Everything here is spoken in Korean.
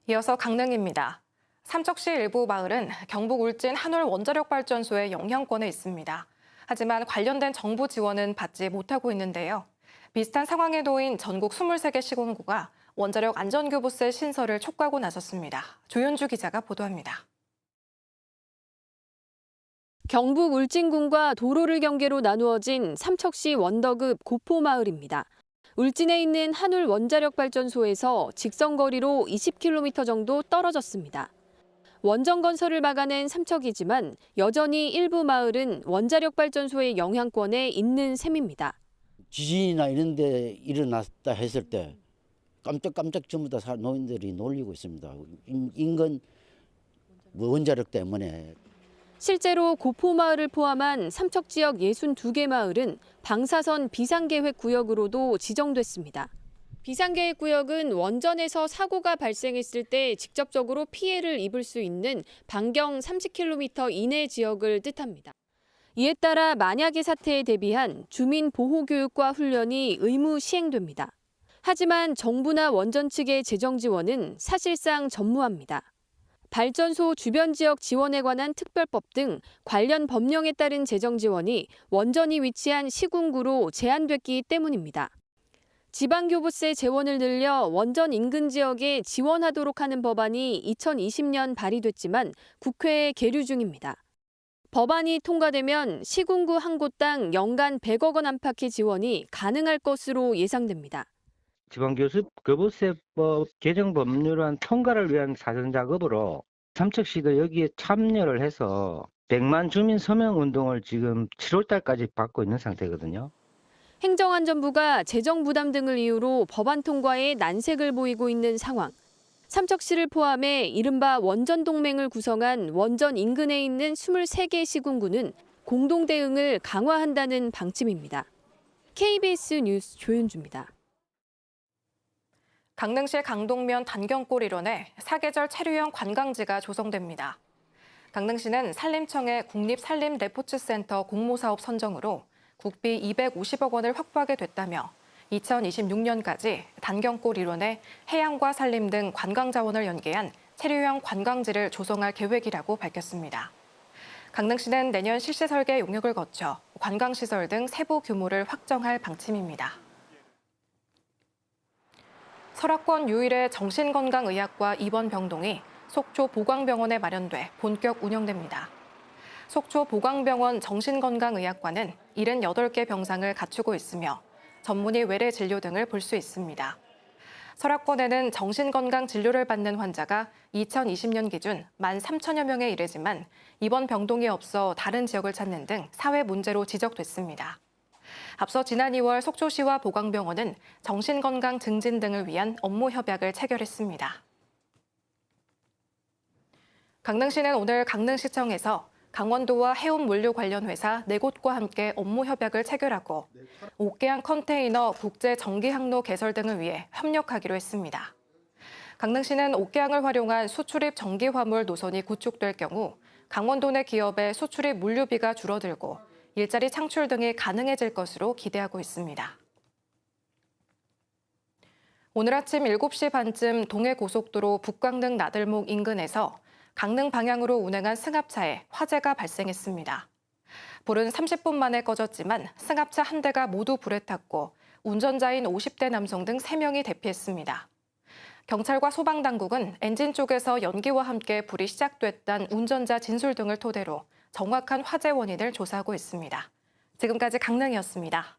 이어서 강릉입니다. 삼척시 일부 마을은 경북 울진 한울 원자력발전소의 영향권에 있습니다. 하지만 관련된 정부 지원은 받지 못하고 있는데요. 비슷한 상황에 놓인 전국 23개 시군구가 원자력 안전교부세 신설을 촉구하고 나섰습니다. 조현주 기자가 보도합니다. 경북 울진군과 도로를 경계로 나누어진 삼척시 원더급 고포마을입니다. 울진에 있는 한울 원자력발전소에서 직선거리로 20km 정도 떨어졌습니다. 원전 건설을 막아낸 삼척이지만 여전히 일부 마을은 원자력발전소의 영향권에 있는 셈입니다. 지진이나 이런 데 일어났다 했을 때 깜짝깜짝 전부 다 노인들이 놀리고 있습니다. 인근 원자력 때문에. 실제로 고포마을을 포함한 삼척 지역 62개 마을은 방사선 비상계획 구역으로도 지정됐습니다. 비상계획 구역은 원전에서 사고가 발생했을 때 직접적으로 피해를 입을 수 있는 반경 30km 이내 지역을 뜻합니다. 이에 따라 만약의 사태에 대비한 주민 보호 교육과 훈련이 의무 시행됩니다. 하지만 정부나 원전 측의 재정 지원은 사실상 전무합니다. 발전소 주변 지역 지원에 관한 특별법 등 관련 법령에 따른 재정 지원이 원전이 위치한 시군구로 제한됐기 때문입니다. 지방교부세 재원을 늘려 원전 인근 지역에 지원하도록 하는 법안이 2020년 발의됐지만 국회에 계류 중입니다. 법안이 통과되면 시군구 한 곳당 연간 100억 원 안팎의 지원이 가능할 것으로 예상됩니다. 지방교부세법 개정 법률안 통과를 위한 사전 작업으로 삼척시도 여기에 참여를 해서 100만 주민 서명 운동을 지금 7월 달까지 받고 있는 상태거든요. 행정안전부가 재정 부담 등을 이유로 법안 통과에 난색을 보이고 있는 상황. 삼척시를 포함해 이른바 원전동맹을 구성한 원전 인근에 있는 23개 시군구는 공동 대응을 강화한다는 방침입니다. KBS 뉴스 조윤주입니다. 강릉시 강동면 단경골 일원에 사계절 체류형 관광지가 조성됩니다. 강릉시는 산림청의 국립산림레포츠센터 공모사업 선정으로 국비 250억 원을 확보하게 됐다며 2026년까지 단경골 일원에 해양과 산림 등 관광 자원을 연계한 체류형 관광지를 조성할 계획이라고 밝혔습니다. 강릉시는 내년 실시 설계 용역을 거쳐 관광시설 등 세부 규모를 확정할 방침입니다. 설악권 유일의 정신건강의학과 입원병동이 속초 보광병원에 마련돼 본격 운영됩니다. 속초 보광병원 정신건강의학과는 78개 병상을 갖추고 있으며 전문의 외래 진료 등을 볼 수 있습니다. 설악권에는 정신건강 진료를 받는 환자가 2020년 기준 13,000여 명에 이르지만 입원 병동이 없어 다른 지역을 찾는 등 사회 문제로 지적됐습니다. 앞서 지난 2월 속초시와 보광병원은 정신건강 증진 등을 위한 업무 협약을 체결했습니다. 강릉시는 오늘 강릉시청에서 강원도와 해운물류 관련 회사 4곳과 함께 업무 협약을 체결하고 옥계항 컨테이너 국제 전기 항로 개설 등을 위해 협력하기로 했습니다. 강릉시는 옥계항을 활용한 수출입 전기 화물 노선이 구축될 경우 강원도 내 기업의 수출입 물류비가 줄어들고 일자리 창출 등이 가능해질 것으로 기대하고 있습니다. 오늘 아침 7시 반쯤 동해고속도로 북광릉 나들목 인근에서 강릉 방향으로 운행한 승합차에 화재가 발생했습니다. 불은 30분 만에 꺼졌지만 승합차 한 대가 모두 불에 탔고 운전자인 50대 남성 등 3명이 대피했습니다. 경찰과 소방당국은 엔진 쪽에서 연기와 함께 불이 시작됐다는 운전자 진술 등을 토대로 정확한 화재 원인을 조사하고 있습니다. 지금까지 강릉이었습니다.